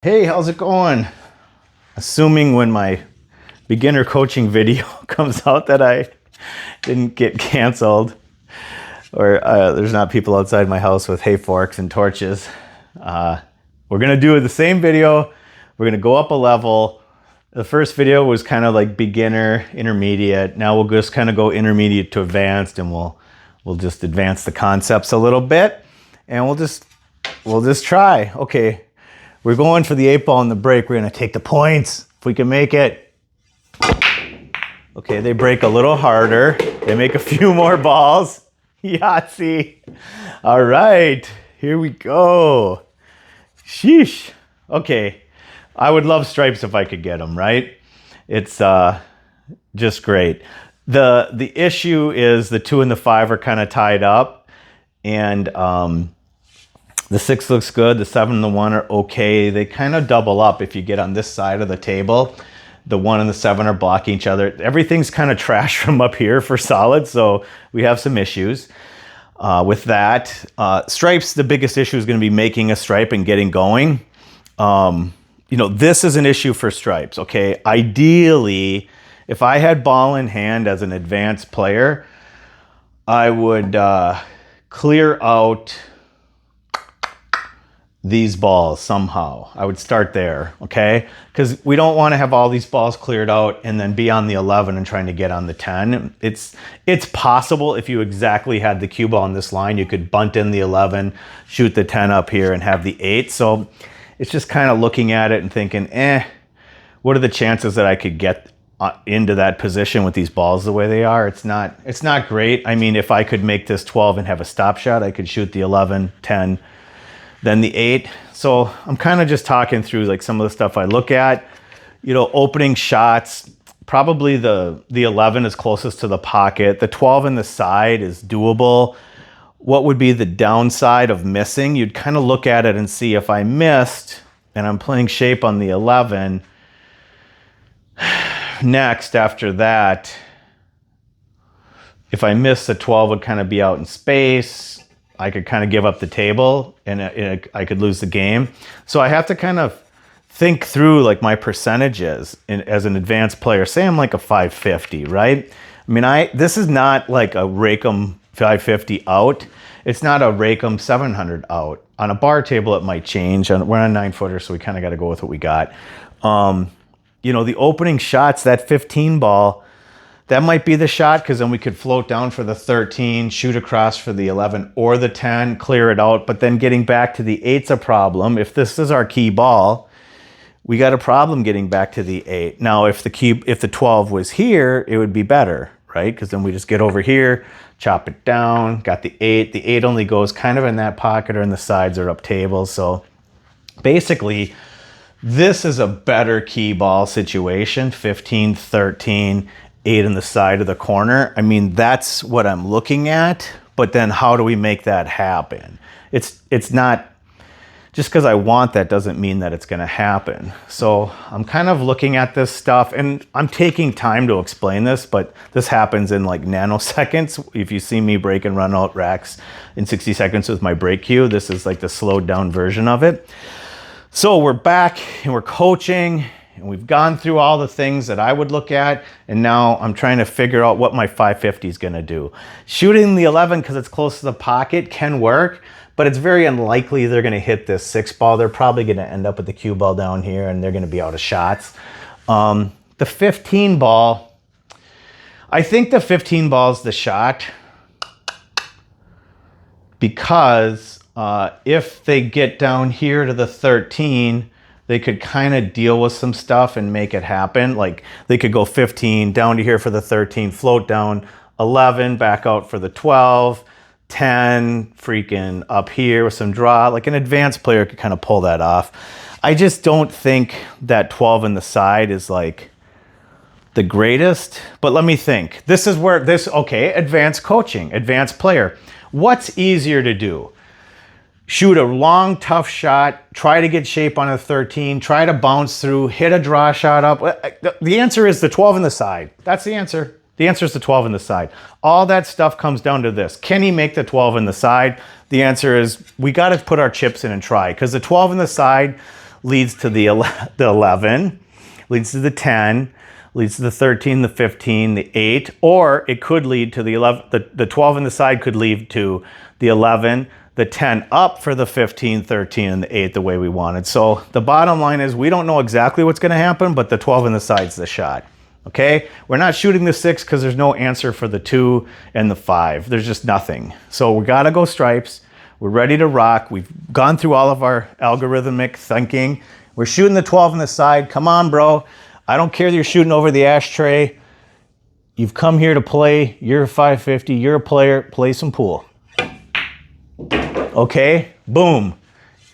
Hey, how's it going? Assuming when my beginner coaching video comes out that I didn't get canceled or there's not people outside my house with hay forks and torches. We're gonna do the same video. We're gonna go up a level. The first video was kind of like beginner, intermediate. Now we'll just kind of go intermediate to advanced, and we'll just advance the concepts a little bit, and we'll just try. Okay. We're going for the 8-ball in the break. We're gonna take the points if we can make it. Okay, they break a little harder. They make a few more balls. Yahtzee. All right, here we go. Sheesh. Okay, I would love stripes if I could get them, right? It's just great. The issue is the 2 and the 5 are kind of tied up, and the 6 looks good. The 7 and the 1 are okay. They kind of double up if you get on this side of the table. The 1 and the 7 are blocking each other. Everything's kind of trash from up here for solid, so we have some issues with that. Stripes, the biggest issue is going to be making a stripe and getting going. This is an issue for stripes, okay? Ideally, if I had ball in hand as an advanced player, I would clear out these balls somehow. I would start there, okay? Because we don't want to have all these balls cleared out and then be on the 11 and trying to get on the 10. It's possible if you exactly had the cue ball on this line, you could bunt in the 11, shoot the 10 up here and have the 8. So it's just kind of looking at it and thinking, what are the chances that I could get into that position with these balls the way they are? It's not great. I mean, if I could make this 12 and have a stop shot, I could shoot the 11, 10, then the 8. So I'm kind of just talking through like some of the stuff I look at. Opening shots, probably the 11 is closest to the pocket. The 12 in the side is doable. What would be the downside of missing? You'd kind of look at it and see if I missed and I'm playing shape on the 11. Next, after that, if I miss, the 12 would kind of be out in space. I could kind of give up the table and I could lose the game. So I have to kind of think through like my percentages as an advanced player. Say I'm like a 550, right? I mean, this is not like a Rackham 550 out. It's not a Rackham 700 out. On a bar table, it might change. We're on a 9-footer, so we kind of got to go with what we got. The opening shots, that 15 ball, that might be the shot, because then we could float down for the 13, shoot across for the 11 or the 10, clear it out. But then getting back to the 8's a problem. If this is our key ball, we got a problem getting back to the 8. Now, if the 12 was here, it would be better, right? Because then we just get over here, chop it down, got the 8. The 8 only goes kind of in that pocket or in the sides or up tables. So basically, this is a better key ball situation, 15, 13, 8 in the side of the corner. I mean, that's what I'm looking at, but then how do we make that happen? It's not, just because I want that doesn't mean that it's going to happen. So I'm kind of looking at this stuff, and I'm taking time to explain this, but this happens in like nanoseconds. If you see me break and run out racks in 60 seconds with my break cue, this is like the slowed down version of it. So we're back and we're coaching, and we've gone through all the things that I would look at, and now I'm trying to figure out what my 550 is going to do. Shooting the 11 because it's close to the pocket can work, but it's very unlikely they're going to hit this 6 ball. They're probably going to end up with the cue ball down here, and they're going to be out of shots. The 15 ball, I think the 15 ball is the shot, because if they get down here to the 13, they could kind of deal with some stuff and make it happen. Like they could go 15 down to here for the 13, float down 11, back out for the 12, 10, freaking up here with some draw. Like an advanced player could kind of pull that off. I just don't think that 12 in the side is like the greatest, but let me think. This is where advanced coaching, advanced player. What's easier to do? Shoot a long, tough shot, try to get shape on a 13, try to bounce through, hit a draw shot up. The answer is the 12 in the side. That's the answer. The answer is the 12 in the side. All that stuff comes down to this. Can he make the 12 in the side? The answer is we got to put our chips in and try, because the 12 in the side, leads to the 11, leads to the 10, leads to the 13, the 15, the 8, or it could lead to the 11, the 12 on the side could lead to the 11, the 10 up for the 15, 13, and the 8 the way we wanted. So the bottom line is we don't know exactly what's going to happen, but the 12 on the side's the shot. Okay? We're not shooting the 6 because there's no answer for the 2 and the 5. There's just nothing. So we got to go stripes. We're ready to rock. We've gone through all of our algorithmic thinking. We're shooting the 12 on the side. Come on, bro. I don't care that you're shooting over the ashtray. You've come here to play. You're a 550. You're a player. Play some pool. Okay? Boom.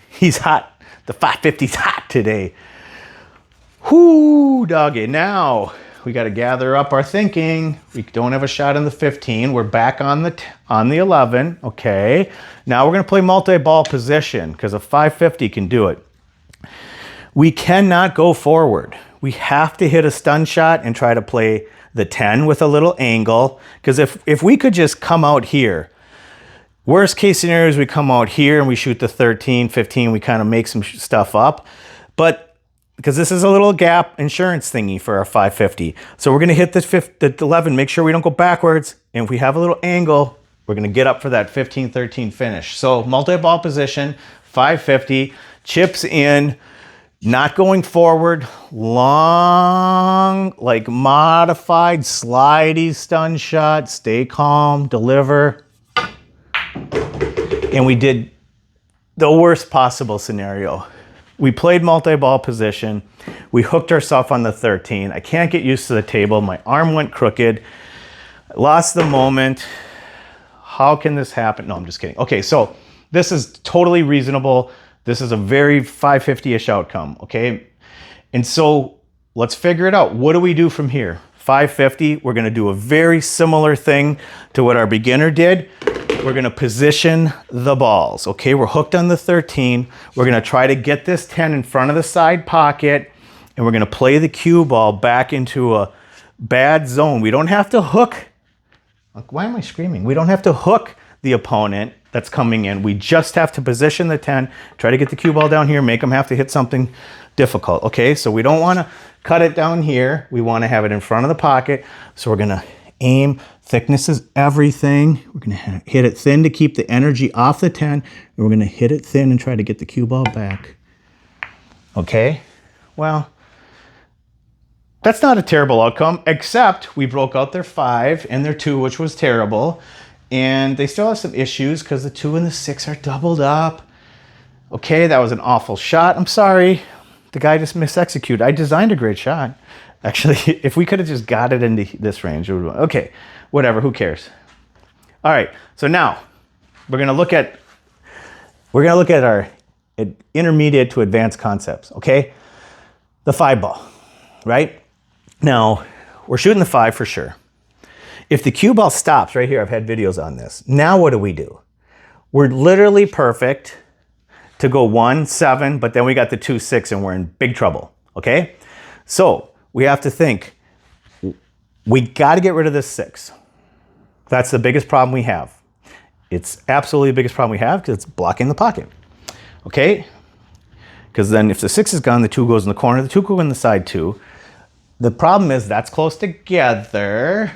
He's hot. The 550's hot today. Whoo, doggy. Now we got to gather up our thinking. We don't have a shot in the 15. We're back on the 11. Okay. Now we're going to play multi-ball position because a 550 can do it. We cannot go forward. We have to hit a stun shot and try to play the 10 with a little angle. Because if we could just come out here, worst case scenario is we come out here and we shoot the 13, 15, we kind of make some stuff up. But because this is a little gap insurance thingy for our 550. So we're going to hit the 11, make sure we don't go backwards. And if we have a little angle, we're going to get up for that 15, 13 finish. So multi-ball position, 550, chips in, not going forward, long, like modified, slidey stun shot, stay calm, deliver. And we did the worst possible scenario. We played multi-ball position. We hooked ourselves on the 13. I can't get used to the table. My arm went crooked. I lost the moment. How can this happen? No, I'm just kidding. Okay, so this is totally reasonable. This is a very 550-ish outcome, okay? And so let's figure it out. What do we do from here? 550, we're gonna do a very similar thing to what our beginner did. We're gonna position the balls, okay? We're hooked on the 13. We're gonna try to get this 10 in front of the side pocket, and we're gonna play the cue ball back into a bad zone. We don't have to hook. Why am I screaming? We don't have to hook the opponent that's coming in. We just have to position the 10, try to get the cue ball down here, make them have to hit something difficult, okay? So we don't wanna cut it down here. We wanna have it in front of the pocket. So we're gonna aim, thickness is everything. We're gonna hit it thin to keep the energy off the 10, and we're gonna hit it thin and try to get the cue ball back. Okay, well, that's not a terrible outcome, except we broke out their 5 and their 2, which was terrible. And they still have some issues because the 2 and the 6 are doubled up. Okay, that was an awful shot. I'm sorry. The guy just misexecuted. I designed a great shot. Actually, if we could have just got it into this range, it would have, okay, whatever, who cares? All right, so now we're gonna look at our intermediate to advanced concepts, okay? The 5 ball, right? Now, we're shooting the 5 for sure. If the cue ball stops right here, I've had videos on this. Now what do? We're literally perfect to go 1, 7, but then we got the 2, 6, and we're in big trouble, okay? So we have to think, we got to get rid of this 6. That's the biggest problem we have. It's absolutely the biggest problem we have because it's blocking the pocket, okay? Because then if the 6 is gone, the 2 goes in the corner, the 2 goes in the side too. The problem is that's close together.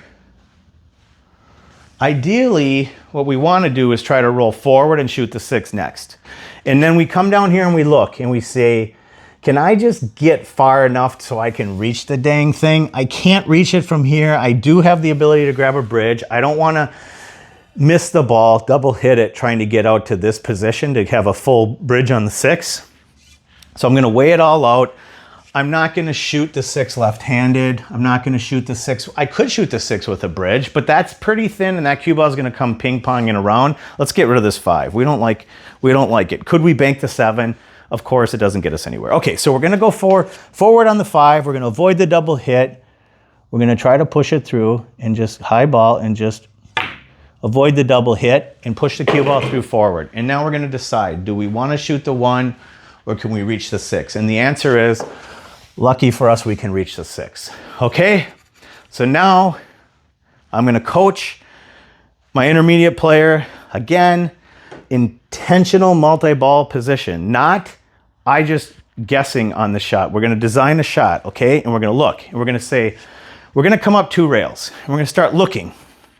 Ideally, what we want to do is try to roll forward and shoot the 6 next. And then we come down here and we look and we say, can I just get far enough so I can reach the dang thing? I can't reach it from here. I do have the ability to grab a bridge. I don't want to miss the ball, double hit it, trying to get out to this position to have a full bridge on the 6. So I'm going to weigh it all out. I'm not going to shoot the 6 left-handed. I'm not going to shoot the 6. I could shoot the 6 with a bridge, but that's pretty thin, and that cue ball is going to come ping-ponging around. Let's get rid of this 5. We don't like it. Could we bank the 7? Of course, it doesn't get us anywhere. Okay, so we're going to go forward on the 5. We're going to avoid the double hit. We're going to try to push it through and just high ball and just avoid the double hit and push the cue ball through forward. And now we're going to decide, do we want to shoot the 1 or can we reach the 6? And the answer is, lucky for us, we can reach the 6. Okay, so now I'm going to coach my intermediate player again, intentional multi-ball position, not I just guessing on the shot. We're going to design a shot, okay? And we're going to look. And we're going to say, we're going to come up 2 rails. And we're going to start looking.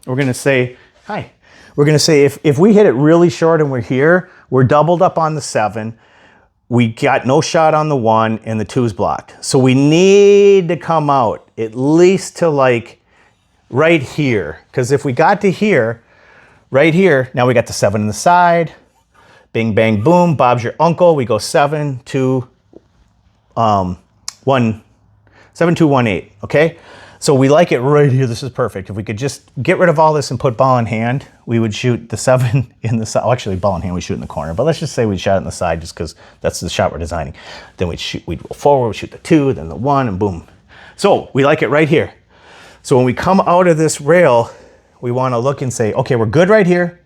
We're going to say, hi. We're going to say, if we hit it really short and we're here, we're doubled up on the 7. We got no shot on the 1 and the 2's blocked. So we need to come out at least to like right here. Because if we got to here, right here, now we got the 7 on the side. Bing, bang, boom. Bob's your uncle. We go 7, 2, 1, 7, 2, 1, 8. Okay. So we like it right here. This is perfect. If we could just get rid of all this and put ball in hand, we would shoot the 7 in the side. Well, actually, ball in hand, we shoot in the corner. But let's just say we shot it in the side just because that's the shot we're designing. Then we'd go forward, we'd shoot the 2, then the 1, and boom. So we like it right here. So when we come out of this rail, we want to look and say, okay, we're good right here.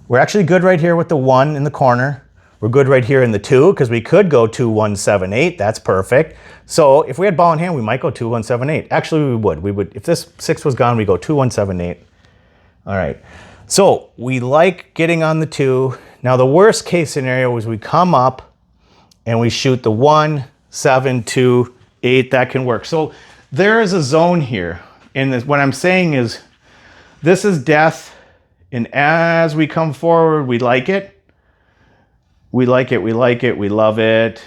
We're actually good right here with the 1 in the corner. We're good right here in the 2 because we could go 2, 1, 7, 8. That's perfect. So if we had ball in hand, we might go 2, 1, 7, 8. Actually, we would. We would. If this 6 was gone, we go 2, 1, 7, 8. All right. So we like getting on the 2. Now the worst case scenario is we come up and we shoot the 1, 7, 2, 8. That can work. So there is a zone here. And what I'm saying is this is death. And as we come forward, we like it. We like it, we like it, we love it.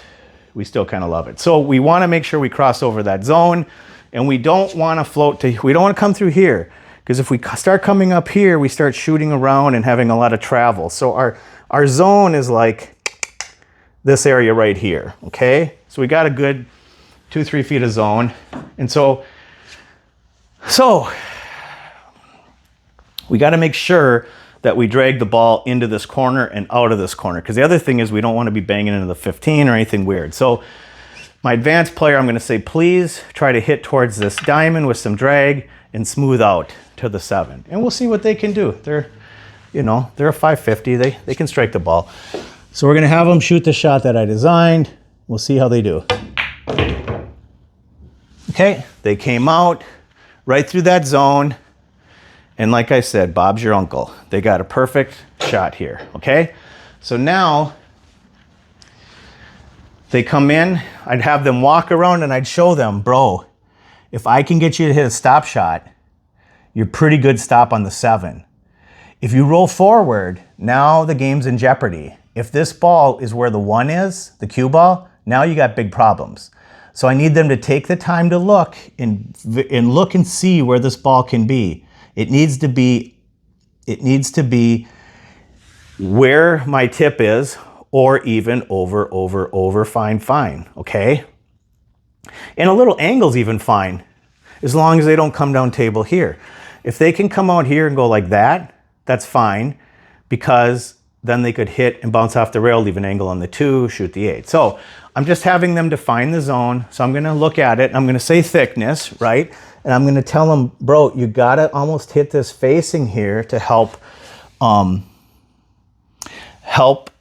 We still kind of love it. So we want to make sure we cross over that zone, and we don't want to float to, we don't want to come through here, because if we start coming up here, we start shooting around and having a lot of travel. So our zone is like this area right here, okay? So we got a good 2-3 feet of zone. And so we got to make sure that we drag the ball into this corner and out of this corner. Because the other thing is we don't want to be banging into the 15 or anything weird. So my advanced player, I'm going to say, please try to hit towards this diamond with some drag and smooth out to the 7. And we'll see what they can do. They're a 550. They can strike the ball. So we're going to have them shoot the shot that I designed. We'll see how they do. Okay, they came out right through that zone. And like I said, Bob's your uncle. They got a perfect shot here, okay? So now they come in, I'd have them walk around and I'd show them, bro, if I can get you to hit a stop shot, you're pretty good stop on the 7. If you roll forward, now the game's in jeopardy. If this ball is where the 1 is, the cue ball, now you got big problems. So I need them to take the time to look and look and see where this ball can be. It needs to be where my tip is, or even over, fine, okay? And a little angle's even fine, as long as they don't come down table here. If they can come out here and go like that, that's fine, because then they could hit and bounce off the rail, leave an angle on the 2, shoot the 8. So I'm just having them define the zone. So I'm gonna look at it, I'm gonna say thickness, right? And I'm gonna tell them, bro, you gotta almost hit this facing here to help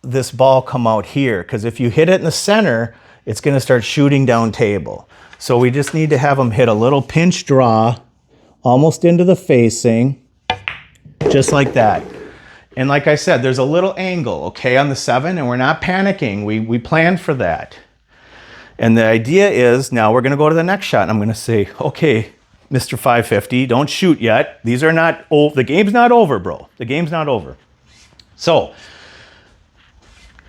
this ball come out here. Because if you hit it in the center, it's gonna start shooting down table. So we just need to have them hit a little pinch draw, almost into the facing, just like that. And like I said, there's a little angle, okay, on the 7, and we're not panicking. We planned for that. And the idea is, now we're gonna go to the next shot, and I'm gonna say, okay, Mr. 550, don't shoot yet. These are not, the game's not over, bro. The game's not over. So,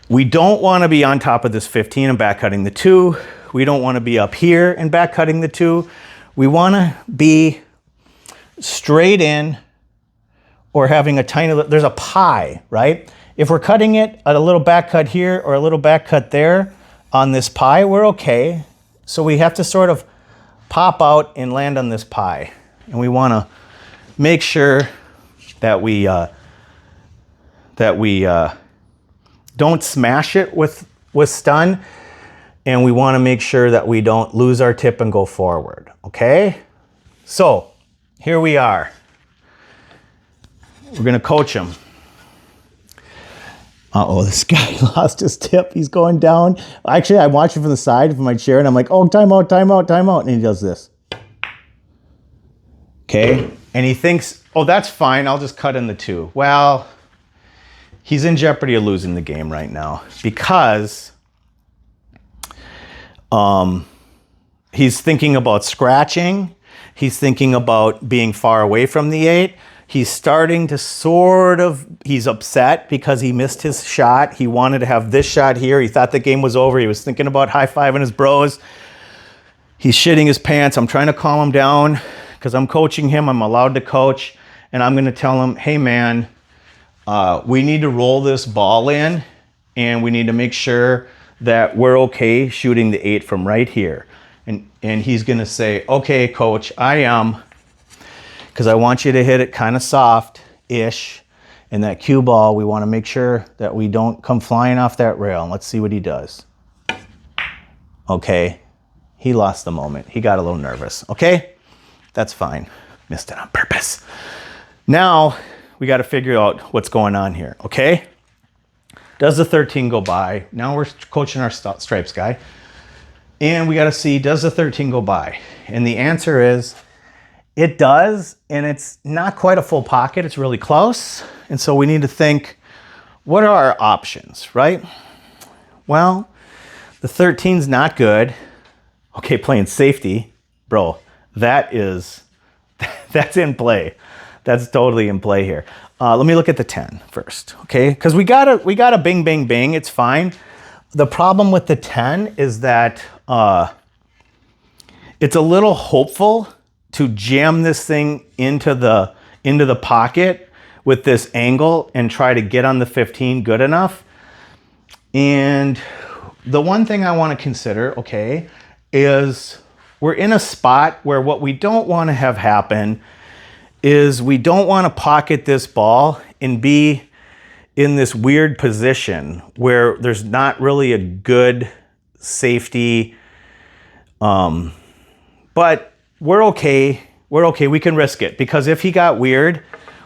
we don't wanna be on top of this 15 and back cutting the 2. We don't wanna be up here and back cutting the 2. We wanna be straight in, or having a tiny, there's a pie, right? If we're cutting it at a little back cut here or a little back cut there on this pie, we're okay. So we have to sort of pop out and land on this pie. And we want to make sure that we don't smash it with stun. And we want to make sure that we don't lose our tip and go forward, okay? So here we are. We're gonna coach him. Uh-oh, this guy lost his tip. He's going down. Actually, I watch him from the side from my chair, and I'm like, oh, timeout, timeout, timeout. And he does this. Okay, and he thinks, oh, that's fine. I'll just cut in the 2. Well, he's in jeopardy of losing the game right now, because He's thinking about scratching. He's thinking about being far away from the 8. He's starting to he's upset because he missed his shot. He wanted to have this shot here. He thought the game was over. He was thinking about high-fiving his bros. He's shitting his pants. I'm trying to calm him down because I'm coaching him. I'm allowed to coach. And I'm going to tell him, hey, man, we need to roll this ball in, and we need to make sure that we're okay shooting the 8 from right here. And he's going to say, okay, coach, I am, because I want you to hit it kind of soft-ish. And that cue ball, we want to make sure that we don't come flying off that rail. And let's see what he does. Okay. He lost the moment. He got a little nervous. Okay? That's fine. Missed it on purpose. Now, we got to figure out what's going on here. Okay? Does the 13 go by? Now we're coaching our stripes guy. And we got to see, does the 13 go by? And the answer is, it does. And it's not quite a full pocket. It's really close. And so we need to think, what are our options, right? Well, the 13's not good. Okay, playing safety, bro, that's in play. That's totally in play here. Let me look at the 10 first, okay? Because we got a bing, bing, bing. It's fine. The problem with the 10 is that it's a little hopeful to jam this thing into the pocket with this angle and try to get on the 15 good enough. And the one thing I want to consider, okay, is we're in a spot where what we don't want to have happen is we don't want to pocket this ball and be in this weird position where there's not really a good safety. But we're okay. We're okay. We can risk it because if he got weird,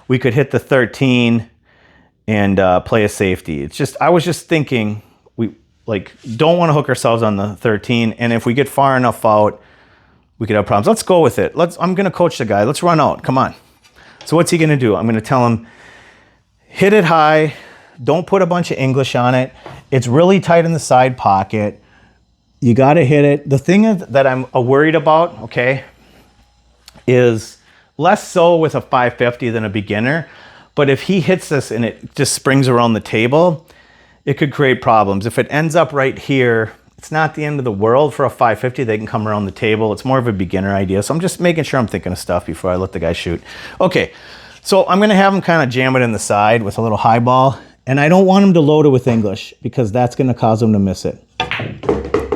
we could hit the 13 and play a safety. It's just, I was just thinking, we don't want to hook ourselves on the 13. And if we get far enough out, we could have problems. Let's go with it. I'm going to coach the guy. Let's run out. Come on. So what's he going to do? I'm going to tell him, hit it high. Don't put a bunch of English on it. It's really tight in the side pocket. You got to hit it. The thing that I'm worried about, okay, is less so with a 550 than a beginner. But if he hits this and it just springs around the table, it could create problems. If it ends up right here, it's not the end of the world for a 550. They can come around the table. It's more of a beginner idea. So I'm just making sure I'm thinking of stuff before I let the guy shoot. Okay, so I'm going to have him kind of jam it in the side with a little high ball. And I don't want him to load it with English because that's going to cause him to miss it.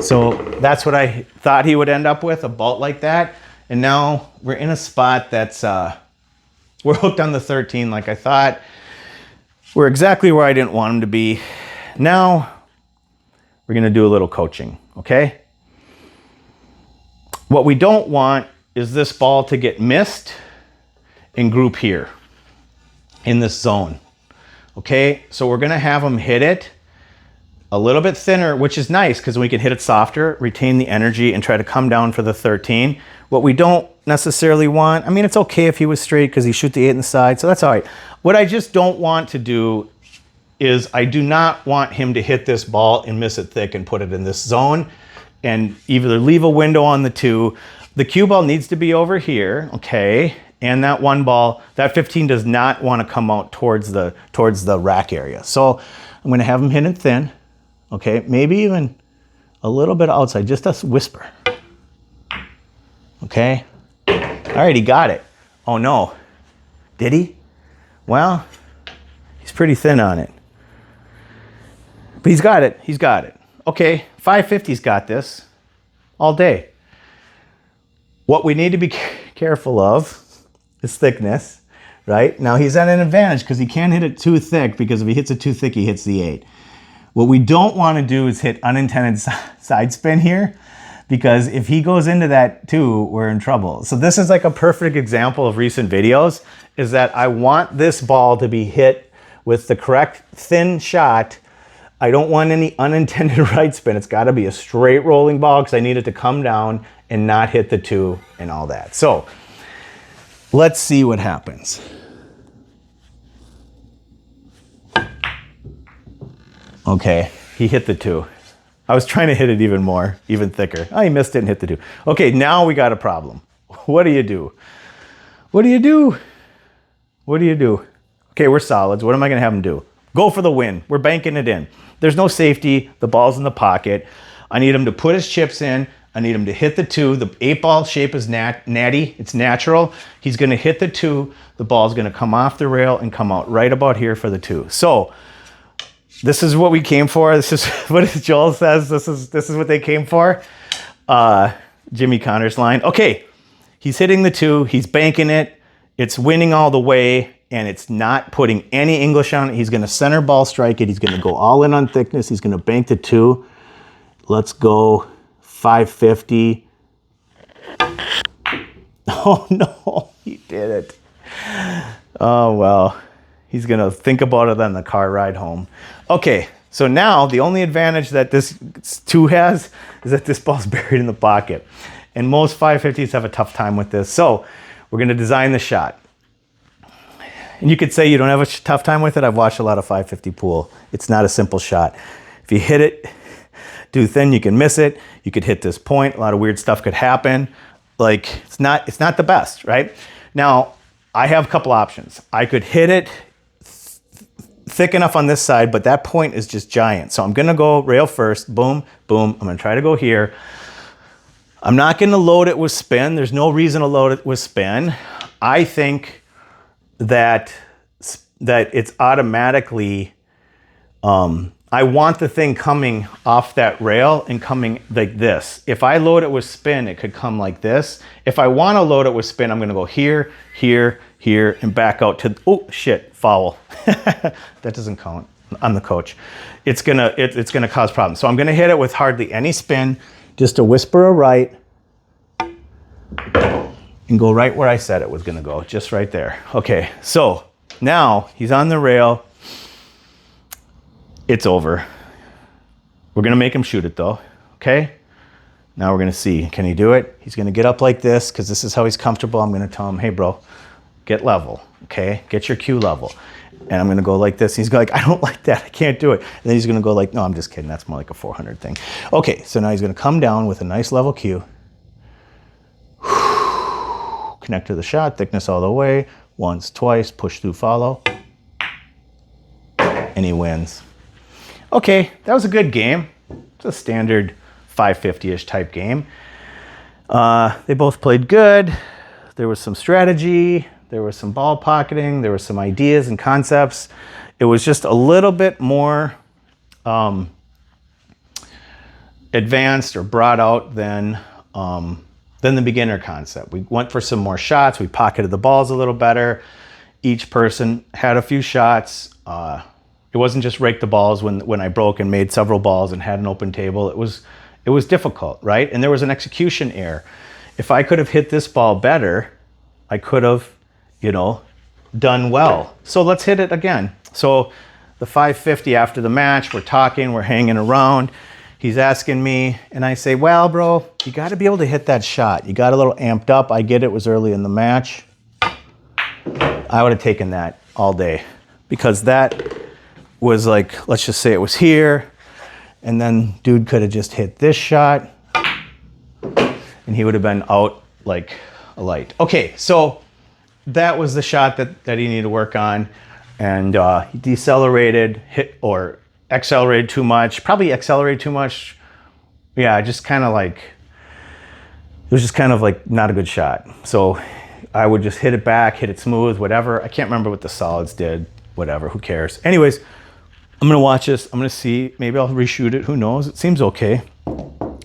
So that's what I thought he would end up with, a bolt like that. And now we're in a spot that's, we're hooked on the 13 like I thought. We're exactly where I didn't want him to be. Now we're going to do a little coaching, okay? What we don't want is this ball to get missed and group here in this zone, okay? So we're going to have him hit it a little bit thinner, which is nice because we can hit it softer, retain the energy, and try to come down for the 13. What we don't necessarily want, I mean, it's okay if he was straight because he shoot the 8 in the side, so that's all right. What I just don't want to do is I do not want him to hit this ball and miss it thick and put it in this zone and either leave a window on the 2. The cue ball needs to be over here, okay? And that one ball, that 15 does not want to come out towards the rack area. So I'm going to have him hit it thin, okay? Maybe even a little bit outside, just a whisper, okay? All right, he got it. Oh no, did he? Well, he's pretty thin on it. But he's got it. He's got it. Okay, 550's got this all day. What we need to be careful of is thickness, right? Now he's at an advantage because he can't hit it too thick because if he hits it too thick, he hits the 8. What we don't want to do is hit unintended side spin here because if he goes into that too, we're in trouble. So this is like a perfect example of recent videos is that I want this ball to be hit with the correct thin shot. I don't want any unintended right spin. It's got to be a straight rolling ball because I need it to come down and not hit the 2 and all that. So let's see what happens. Okay, he hit the 2. I was trying to hit it even more, even thicker. Oh, he missed it and hit the 2. Okay, now we got a problem. What do you do? What do you do? What do you do? Okay, we're solids. What am I going to have him do? Go for the win. We're banking it in. There's no safety. The ball's in the pocket. I need him to put his chips in. I need him to hit the 2. The 8-ball shape is natty. It's natural. He's going to hit the 2. The ball's going to come off the rail and come out right about here for the 2. So this is what we came for. This is what Joel says. This is what they came for. Jimmy Connor's line. Okay, he's hitting the 2. He's banking it. It's winning all the way, and it's not putting any English on it. He's going to center ball strike it. He's going to go all in on thickness. He's going to bank the 2. Let's go 550. Oh, no, he did it. Oh, well, he's going to think about it on the car ride home. Okay, so now the only advantage that this 2 has is that this ball's buried in the pocket. And most 550s have a tough time with this. So we're going to design the shot. And you could say you don't have a tough time with it. I've watched a lot of 550 pool. It's not a simple shot. If you hit it too thin, you can miss it. You could hit this point. A lot of weird stuff could happen. Like, it's not the best, right? Now, I have a couple options. I could hit it thick enough on this side, but that point is just giant. So I'm going to go rail first. Boom, boom. I'm going to try to go here. I'm not going to load it with spin. There's no reason to load it with spin. I think that it's automatically, I want the thing coming off that rail and coming like this. If I load it with spin, it could come like this. If I want to load it with spin, I'm going to go here, here, here, and back out to, oh shit, foul. That doesn't count. I'm the coach. It's gonna cause problems. So I'm gonna hit it with hardly any spin, just a whisper of right, and go right where I said it was gonna go, just right there. Okay, so now he's on the rail. It's over. We're gonna make him shoot it though, okay? Now we're gonna see, can he do it? He's gonna get up like this, because this is how he's comfortable. I'm gonna tell him, hey bro, get level, okay? Get your cue level. And I'm gonna go like this. He's like, I don't like that, I can't do it. And then he's gonna go like, no, I'm just kidding, that's more like a 400 thing. Okay, so now he's gonna come down with a nice level cue. Connect to the shot, thickness all the way. Once, twice, push through, follow. And he wins. Okay, that was a good game. It's a standard 550-ish type game. They both played good. There was some strategy. There was some ball pocketing. There were some ideas and concepts. It was just a little bit more advanced or brought out than the beginner concept. We went for some more shots. We pocketed the balls a little better. Each person had a few shots. It wasn't just rake the balls when I broke and made several balls and had an open table. It was difficult, right? And there was an execution error. If I could have hit this ball better, I could have, done well. So let's hit it again. So the 550 after the match, we're talking, we're hanging around. He's asking me, and I say, well, bro, you got to be able to hit that shot. You got a little amped up. I get it was early in the match. I would have taken that all day, because that was like, let's just say it was here, and then dude could have just hit this shot, and he would have been out like a light. Okay, so that was the shot that he needed to work on, and he decelerated, or accelerated too much, probably accelerated too much. Yeah, just kind of like, it was just kind of like not a good shot. So I would just hit it back, hit it smooth, whatever. I can't remember what the solids did, whatever, who cares. Anyways, I'm gonna watch this, I'm gonna see, maybe I'll reshoot it, who knows, it seems okay.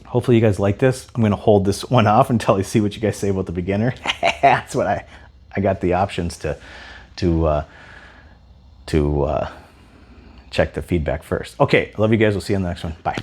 Hopefully you guys like this. I'm gonna hold this one off until I see what you guys say about the beginner. That's what I got the options to check the feedback first. Okay, I love you guys, we'll see you on the next one, bye.